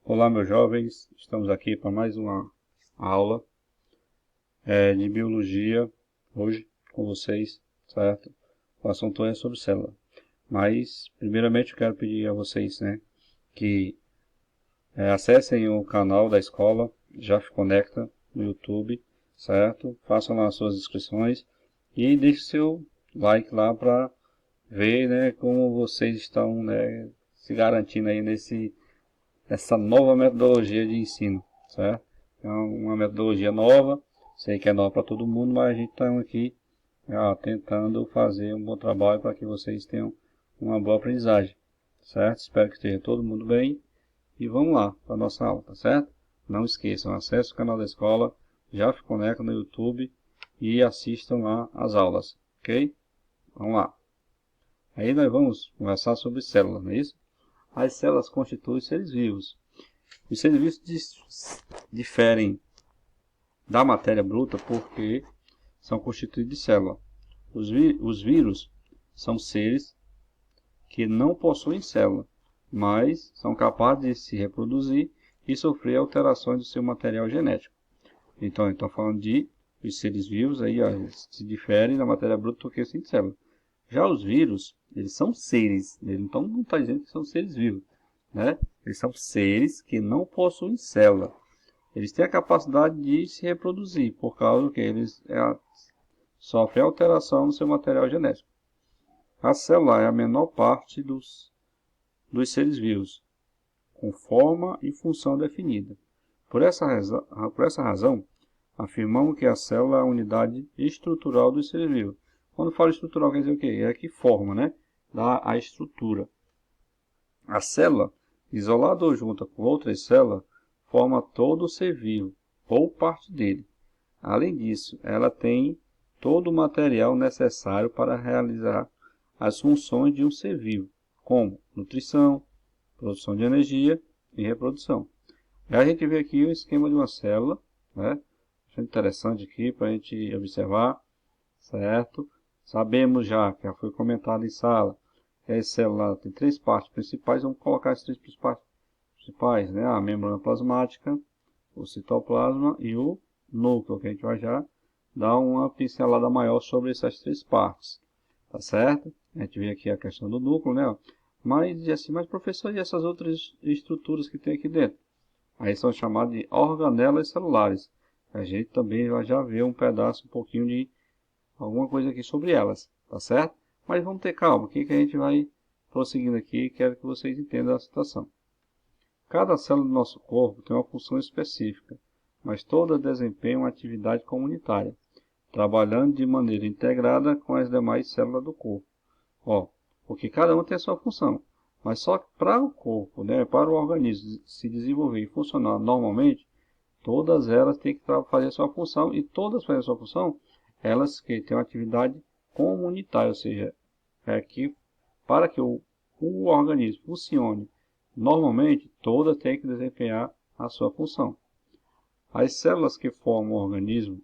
Olá, meus jovens, estamos aqui para mais uma aula de biologia hoje com vocês, certo? O assunto é sobre célula, mas primeiramente eu quero pedir a vocês, que acessem o canal da escola, já se conecta no YouTube, certo? Façam lá as suas inscrições e deixe seu like lá para ver, como vocês estão, se garantindo aí essa nova metodologia de ensino, certo? É uma metodologia nova, sei que é nova para todo mundo, mas a gente está aqui tentando fazer um bom trabalho para que vocês tenham uma boa aprendizagem, certo? Espero que esteja todo mundo bem e vamos lá para a nossa aula, tá certo? Não esqueçam, acesse o canal da escola, já se conectem no YouTube e assistam lá as aulas, ok? Vamos lá. Aí nós vamos conversar sobre células, não é isso? As células constituem seres vivos. Os seres vivos diferem da matéria bruta porque são constituídos de célula. Os vírus são seres que não possuem célula, mas são capazes de se reproduzir e sofrer alterações do seu material genético. Então, estou falando de os seres vivos, aí se diferem da matéria bruta porque sem célula. Já os vírus, eles são seres, então não está dizendo que são seres vivos, né? Eles são seres que não possuem célula. Eles têm a capacidade de se reproduzir, por causa que eles sofrem alteração no seu material genético. A célula é a menor parte dos seres vivos, com forma e função definida. Por essa razão, afirmamos que a célula é a unidade estrutural dos seres vivos. Quando falo estrutural, quer dizer o quê? É a que forma, dá a estrutura. A célula, isolada ou junta com outras células, forma todo o ser vivo, ou parte dele. Além disso, ela tem todo o material necessário para realizar as funções de um ser vivo, como nutrição, produção de energia e reprodução. E a gente vê aqui o esquema de uma célula, Achei interessante aqui para a gente observar, certo? Sabemos já foi comentado em sala, que a célula tem três partes principais. Vamos colocar as três principais, A membrana plasmática, o citoplasma e o núcleo, que a gente vai já dar uma pincelada maior sobre essas três partes, tá certo? A gente vê aqui a questão do núcleo, Mas professor, e essas outras estruturas que tem aqui dentro? Aí são chamadas de organelas celulares. A gente também vai já ver um pedaço, um pouquinho de alguma coisa aqui sobre elas, tá certo? Mas vamos ter calma, aqui que a gente vai prosseguindo aqui e quero que vocês entendam a situação. Cada célula do nosso corpo tem uma função específica, mas todas desempenham uma atividade comunitária, trabalhando de maneira integrada com as demais células do corpo. Porque cada uma tem a sua função, mas só que para o corpo, para o organismo se desenvolver e funcionar normalmente, todas elas têm que fazer a sua função e todas fazem a sua função, elas que têm uma atividade comunitária, ou seja, para que o organismo funcione normalmente, todas têm que desempenhar a sua função. As células que formam o organismo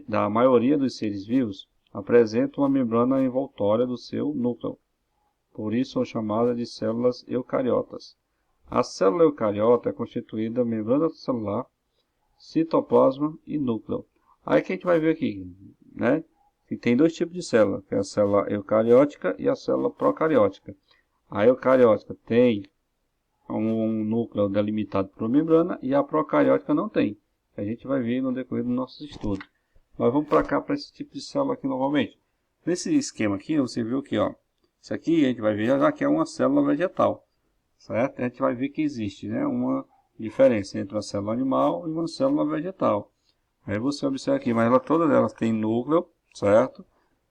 da maioria dos seres vivos apresentam uma membrana envoltória do seu núcleo. Por isso são chamadas de células eucariotas. A célula eucariota é constituída de membrana celular, citoplasma e núcleo. Aí que a gente vai ver aqui, que tem dois tipos de célula, que é a célula eucariótica e a célula procariótica. A eucariótica tem um núcleo delimitado por uma membrana e a procariótica não tem. A gente vai ver no decorrer do nosso estudo. Nós vamos para cá, para esse tipo de célula aqui novamente. Nesse esquema aqui, você viu que, isso aqui a gente vai ver já que é uma célula vegetal, certo? A gente vai ver que existe, uma diferença entre uma célula animal e uma célula vegetal. Aí você observa aqui, mas todas elas têm núcleo, certo?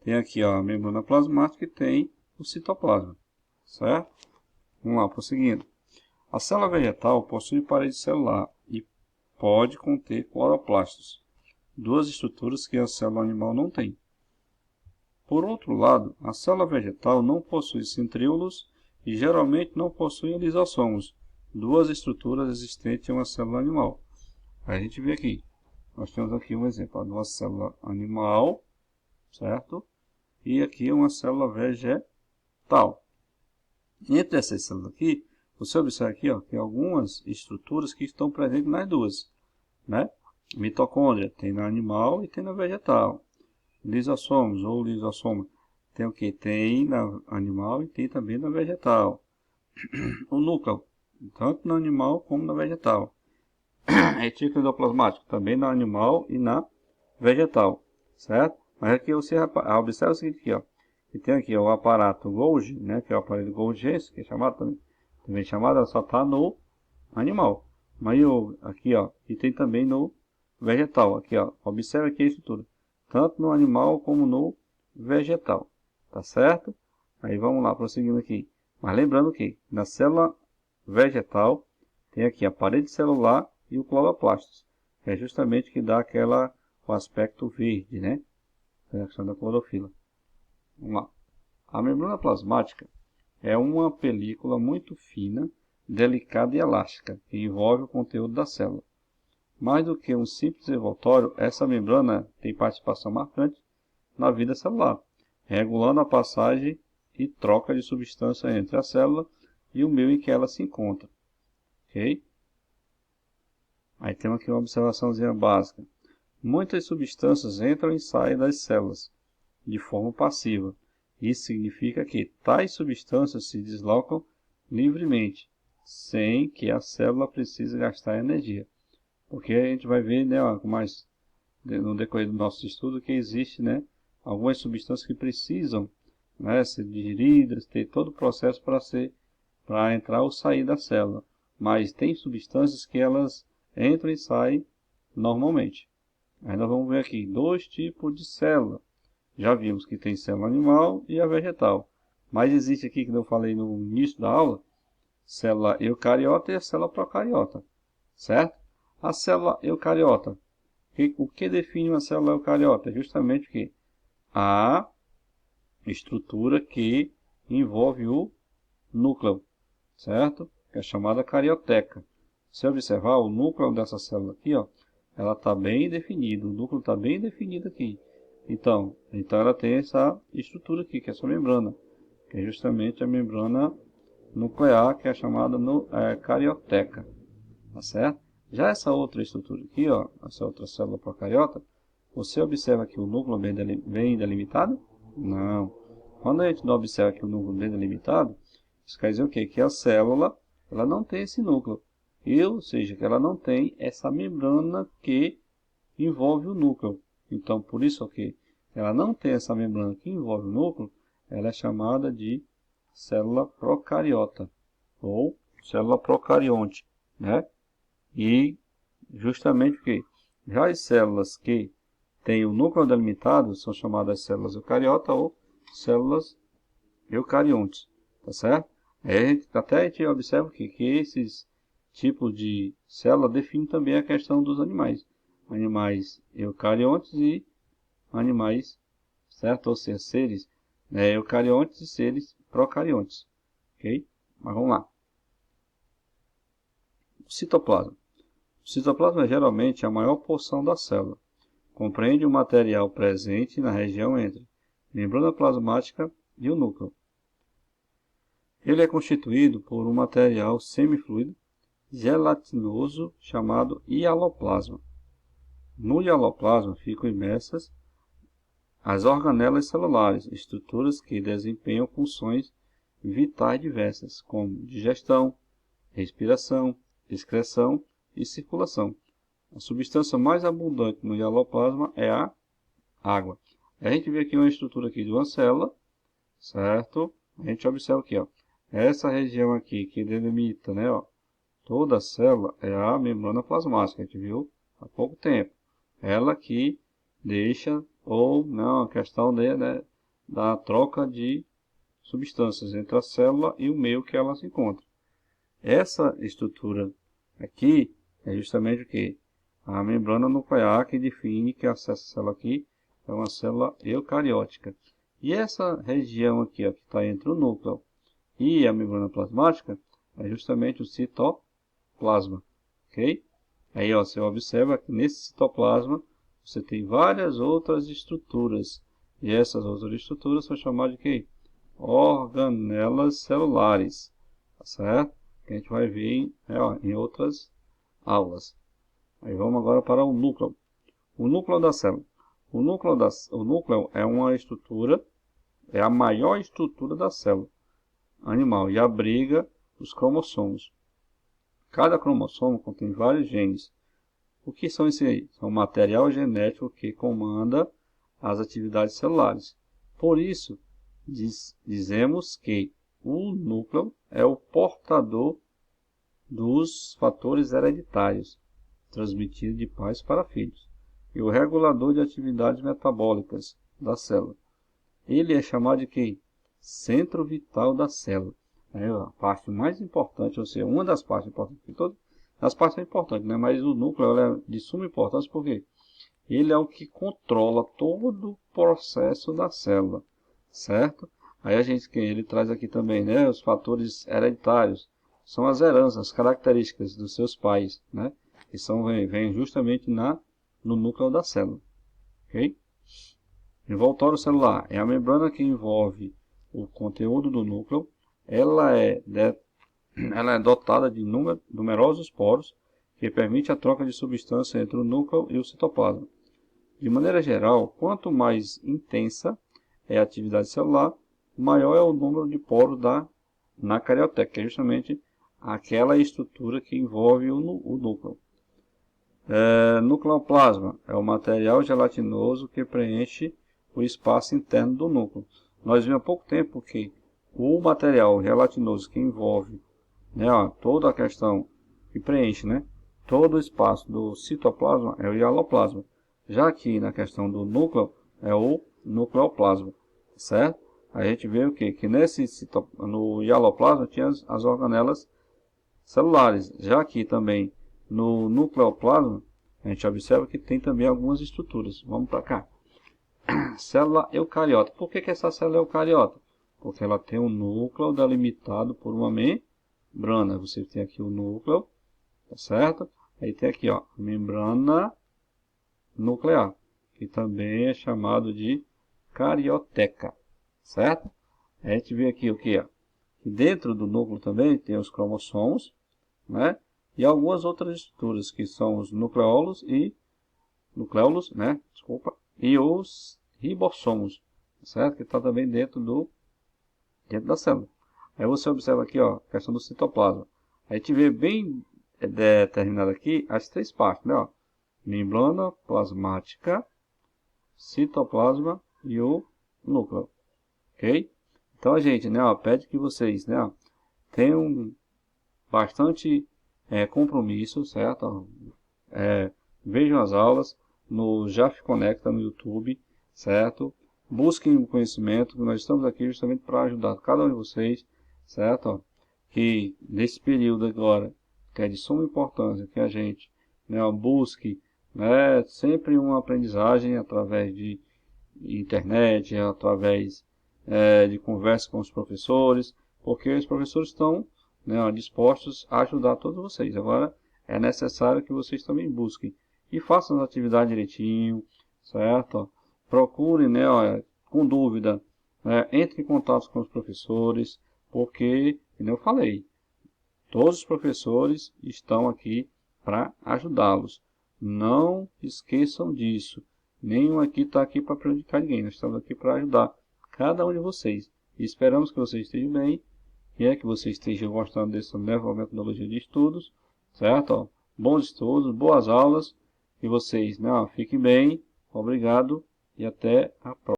Tem aqui a membrana plasmática e tem o citoplasma, certo? Vamos lá, prosseguindo. A célula vegetal possui parede celular e pode conter cloroplastos, duas estruturas que a célula animal não tem. Por outro lado, a célula vegetal não possui centríolos e geralmente não possui lisossomos, duas estruturas existentes em uma célula animal. Aí a gente vê aqui, nós temos aqui um exemplo de uma célula animal, certo? E aqui uma célula vegetal. Entre essas células aqui, Você observa aqui, ó, que algumas estruturas que estão presentes nas duas, né? Mitocôndria tem na animal e tem na vegetal. Lisossomos ou lisossoma tem o que? Tem na animal e tem também na vegetal. O núcleo, tanto no animal como na vegetal. Retículo endoplasmático, também no animal e na vegetal, certo? Mas aqui você observa o seguinte aqui, ó, que tem aqui ó, o aparato Golgi, né, que é o aparelho Golgi, que é chamado também chamado, só está no animal. Mas aqui, ó, e tem também no vegetal, aqui, ó, observa aqui a estrutura, tanto no animal como no vegetal, tá certo? Aí vamos lá, prosseguindo aqui. Mas lembrando que na célula vegetal tem aqui a parede celular e o cloroplastos, que é justamente que dá o aspecto verde, né? É a questão da clorofila. Vamos lá. A membrana plasmática é uma película muito fina, delicada e elástica, que envolve o conteúdo da célula. Mais do que um simples envoltório, essa membrana tem participação marcante na vida celular, regulando a passagem e troca de substância entre a célula e o meio em que ela se encontra. Ok? Aí temos aqui uma observaçãozinha básica. Muitas substâncias entram e saem das células de forma passiva. Isso significa que tais substâncias se deslocam livremente, sem que a célula precise gastar energia. Porque a gente vai ver, né, mais no decorrer do nosso estudo que existe, né, algumas substâncias que precisam, né, ser digeridas, ter todo o processo para entrar ou sair da célula. Mas tem substâncias que elas entram e saem normalmente. Aí nós vamos ver aqui dois tipos de célula. Já vimos que tem célula animal e a vegetal. Mas existe aqui, que eu falei no início da aula, célula eucariota e a célula procariota. Certo? A célula eucariota. O que define uma célula eucariota? É justamente o que? A estrutura que envolve o núcleo. Certo? Que é chamada carioteca. Se observar o núcleo dessa célula aqui, ó, ela está bem definida, o núcleo está bem definido aqui. Então ela tem essa estrutura aqui, que é essa membrana, que é justamente a membrana nuclear, que é chamada carioteca, tá certo? Já essa outra estrutura aqui, ó, essa outra célula procariota, você observa que o núcleo bem delimitado? Não. Quando a gente não observa que o núcleo bem delimitado, isso quer dizer o quê? Que a célula ela não tem esse núcleo. Ou seja, que ela não tem essa membrana que envolve o núcleo. Então, por isso que ela não tem essa membrana que envolve o núcleo, ela é chamada de célula procariota ou célula procarionte, né? E justamente que já as células que têm o núcleo delimitado são chamadas células eucariota ou células eucariontes, tá certo? Até a gente observa que esses tipos de célula definem também a questão dos animais. Animais eucariontes e animais, certo? Ou seja, seres eucariontes e seres procariontes. Ok? Mas vamos lá. O citoplasma. O citoplasma é geralmente a maior porção da célula. Compreende o material presente na região entre membrana plasmática e o núcleo. Ele é constituído por um material semifluido gelatinoso chamado hialoplasma. No hialoplasma ficam imersas as organelas celulares, estruturas que desempenham funções vitais diversas, como digestão, respiração, excreção e circulação. A substância mais abundante no hialoplasma é a água. A gente vê aqui uma estrutura aqui de uma célula, certo? A gente observa aqui, ó, essa região aqui que delimita, né, ó, toda a célula é a membrana plasmática, a gente viu há pouco tempo. Ela que deixa, ou não, a questão da troca de substâncias entre a célula e o meio que ela se encontra. Essa estrutura aqui é justamente o que? A membrana nuclear que define que essa célula aqui é uma célula eucariótica. E essa região aqui, ó, que está entre o núcleo e a membrana plasmática é justamente o citoplasma. Ok? Aí ó, você observa que nesse citoplasma você tem várias outras estruturas. E essas outras estruturas são chamadas de quê? Organelas celulares. Tá certo? que a gente vai ver em outras aulas. Aí vamos agora para o núcleo. O núcleo da célula. O núcleo é uma estrutura, é a maior estrutura da célula animal e abriga os cromossomos. Cada cromossomo contém vários genes. O que são esses aí? São material genético que comanda as atividades celulares. Por isso, dizemos que o núcleo é o portador dos fatores hereditários, transmitidos de pais para filhos, e o regulador de atividades metabólicas da célula. Ele é chamado de quê? Centro vital da célula. É a parte mais importante, ou seja, uma das partes importantes, todas as partes são importantes, né? Mas o núcleo é de suma importância porque ele é o que controla todo o processo da célula, certo? Aí ele traz aqui também, né, os fatores hereditários, são as heranças, as características dos seus pais, né? Que vêm justamente no núcleo da célula, ok? Envoltório celular é a membrana que envolve o conteúdo do núcleo. Ela é dotada de numerosos poros que permite a troca de substância entre o núcleo e o citoplasma. De maneira geral, quanto mais intensa é a atividade celular, maior é o número de poros na carioteca, que é justamente aquela estrutura que envolve o núcleo. Nucleoplasma é o material gelatinoso que preenche o espaço interno do núcleo. Nós vimos há pouco tempo que o material gelatinoso que envolve, né, toda a questão que preenche, né, todo o espaço do citoplasma é o hialoplasma. Já aqui na questão do núcleo é o nucleoplasma, certo? A gente vê o quê? Que no hialoplasma tinha as organelas celulares. Já aqui também no nucleoplasma, a gente observa que tem também algumas estruturas. Vamos para cá. Célula eucariota. Por que essa célula é eucariota? Porque ela tem um núcleo delimitado por uma membrana. Você tem aqui o núcleo, tá certo? Aí tem aqui, ó, membrana nuclear, que também é chamado de carioteca, certo? A gente vê aqui o que? Que dentro do núcleo também tem os cromossomos, né? E algumas outras estruturas, que são os nucleolos, né? Desculpa, e os ribossomos, certo? Que está também dentro da célula. Aí você observa aqui, ó, a questão do citoplasma. A gente vê bem determinado aqui as três partes, né? Ó, membrana plasmática, citoplasma e o núcleo, ok? Então a gente, né, ó, pede que vocês, né, ó, tenham bastante compromisso, certo? Vejam as aulas no JAF Conecta no YouTube, certo? Busquem o conhecimento, nós estamos aqui justamente para ajudar cada um de vocês, certo? Que nesse período agora, que é de suma importância, que a gente, né, busque, né, sempre uma aprendizagem através de internet, através de conversa com os professores, porque os professores estão, né, dispostos a ajudar todos vocês. Agora é necessário que vocês também busquem e façam as atividades direitinho, certo? Procurem, né, com dúvida, entre em contato com os professores, porque, como eu falei, todos os professores estão aqui para ajudá-los. Não esqueçam disso. Nenhum aqui está aqui para prejudicar ninguém. Nós estamos aqui para ajudar cada um de vocês. E esperamos que vocês estejam bem. E que vocês estejam gostando dessa nova metodologia de estudos. Certo? Bons estudos, boas aulas. E vocês, né, fiquem bem. Obrigado e até a próxima.